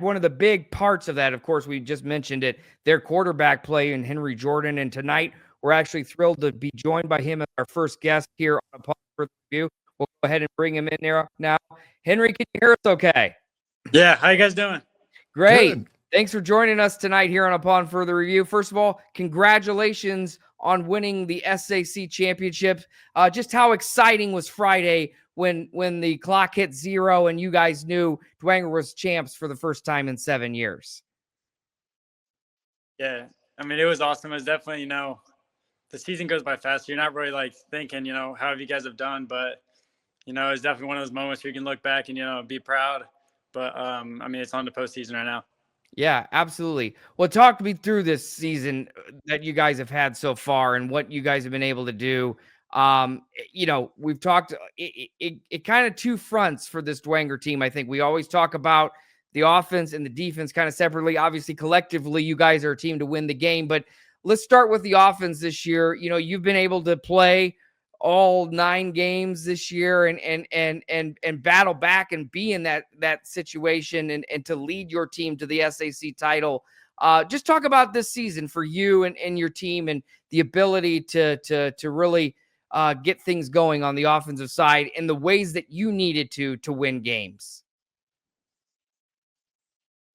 one of the big parts of that, of course, we just mentioned it, their quarterback play in Henry Jordan. And tonight, we're actually thrilled to be joined by him as our first guest here on Upon Further Review. We'll go ahead and bring him in there now. Henry, can you hear us okay? Yeah, how you guys doing? Great. Good. Thanks for joining us tonight here on Upon Further Review. First of all, congratulations on winning the SAC championship. Just how exciting was Friday when the clock hit 0 and you guys knew Dwenger was champs for the first time in 7 years? Yeah, I mean, it was awesome. It was definitely, the season goes by fast. You're not really like thinking, how have you guys have done, but it's definitely one of those moments where you can look back and be proud. But I mean, it's on the postseason right now. Yeah, absolutely. Well, talk me through this season that you guys have had so far and what you guys have been able to do. We've talked it kind of two fronts for this Dwenger team. I think we always talk about the offense and the defense kind of separately. Obviously, collectively, you guys are a team to win the game. But let's start with the offense this year. You've been able to play all 9 games this year and battle back and be in that situation and to lead your team to the SAC title. Just talk about this season for you and your team and the ability to really get things going on the offensive side in the ways that you needed to win games.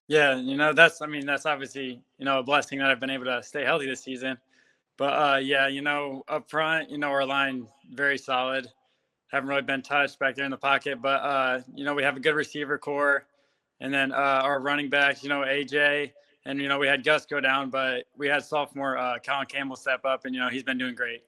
Yeah, that's obviously, a blessing that I've been able to stay healthy this season. But yeah, up front, our line very solid. Haven't really been touched back there in the pocket, but we have a good receiver core, and then our running backs, AJ, and we had Gus go down, but we had sophomore Colin Campbell step up, and he's been doing great.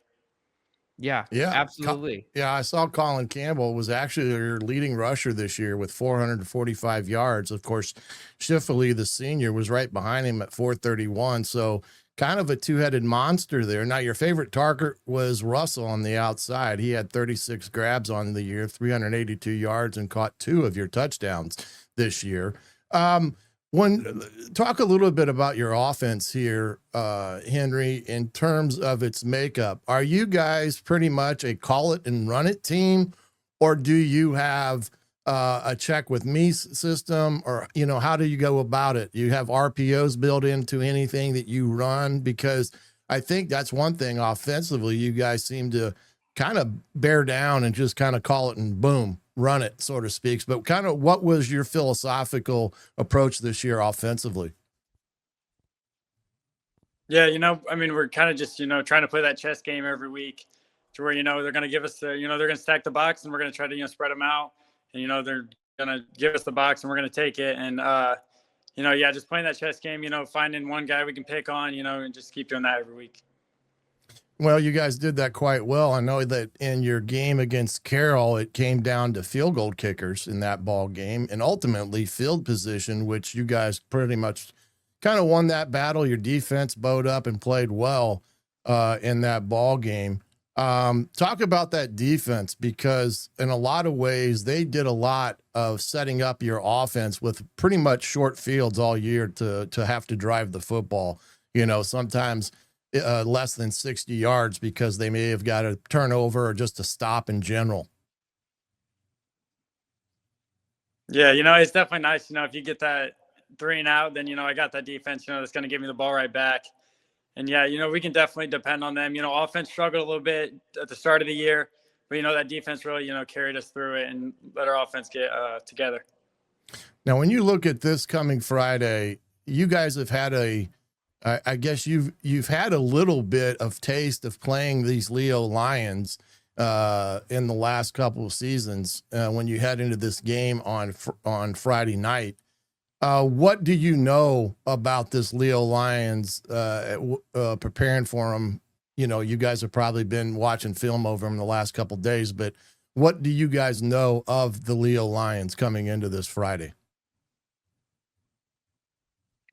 Yeah, absolutely. I saw Colin Campbell was actually your leading rusher this year with 445 yards. Of course, Schifferle, the senior, was right behind him at 431. So kind of a two-headed monster there. Now, your favorite target was Russell on the outside. He had 36 grabs on the year, 382 yards, and caught 2 of your touchdowns this year. Talk a little bit about your offense here, Henry, in terms of its makeup. Are you guys pretty much a call it and run it team, or do you have a check with me system, or how do you go about it? You have RPOs built into anything that you run? Because I think that's one thing offensively you guys seem to kind of bear down and just kind of call it and boom, run it, so to speak. But kind of what was your philosophical approach this year offensively? Yeah, we're kind of just, trying to play that chess game every week to where, they're going to give us they're going to stack the box and we're going to try to, spread them out. And, they're going to give us the box and we're going to take it. And, yeah, just playing that chess game, finding one guy we can pick on, and just keep doing that every week. Well, you guys did that quite well. I know that in your game against Carroll, it came down to field goal kickers in that ball game and ultimately field position, which you guys pretty much kind of won that battle. Your defense bowed up and played well in that ball game. Talk about that defense, because in a lot of ways they did a lot of setting up your offense with pretty much short fields all year to have to drive the football. Sometimes less than 60 yards because they may have got a turnover or just a stop in general. Yeah, it's definitely nice, if you get that 3 and out, then, I got that defense, that's going to give me the ball right back. And yeah, we can definitely depend on them. Offense struggled a little bit at the start of the year, but, that defense really, carried us through it and let our offense get together. Now, when you look at this coming Friday, you guys have had I guess you've had a little bit of taste of playing these Leo Lions in the last couple of seasons when you head into this game on Friday night. What do you know about this Leo Lions preparing for them? You guys have probably been watching film over them the last couple of days, but what do you guys know of the Leo Lions coming into this Friday?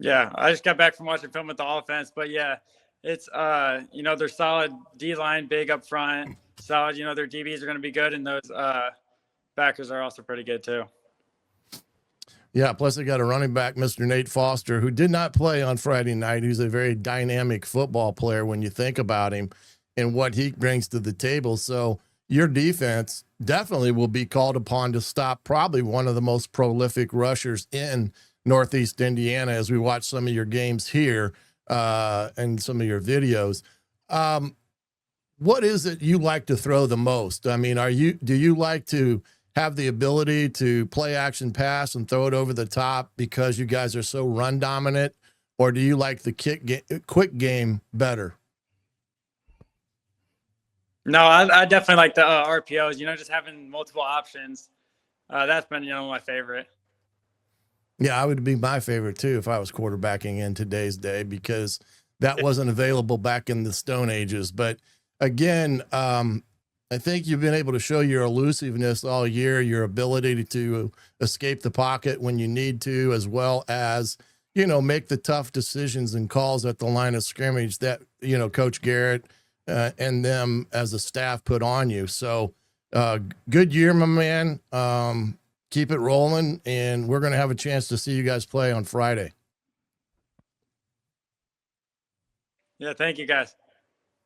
Yeah, I just got back from watching film with the offense, but yeah, it's they're solid D-line, big up front, solid. Their DBs are going to be good, and those backers are also pretty good too. Yeah, plus they got a running back, Mr. Nate Foster, who did not play on Friday night. He's a very dynamic football player when you think about him and what he brings to the table. So your defense definitely will be called upon to stop probably one of the most prolific rushers in Northeast Indiana as we watch some of your games here and some of your videos. What is it you like to throw the most? I mean, do you like to have the ability to play action pass and throw it over the top because you guys are so run dominant, or do you like the quick game better? No, I definitely like the RPOs. Just having multiple options. That's been my favorite. Yeah, I would be my favorite too if I was quarterbacking in today's day, because that wasn't available back in the Stone Ages. But again, I think you've been able to show your elusiveness all year, your ability to escape the pocket when you need to, as well as, make the tough decisions and calls at the line of scrimmage that, Coach Garrett and them as a staff put on you. So good year, my man. Keep it rolling, and we're going to have a chance to see you guys play on Friday. Yeah, thank you guys.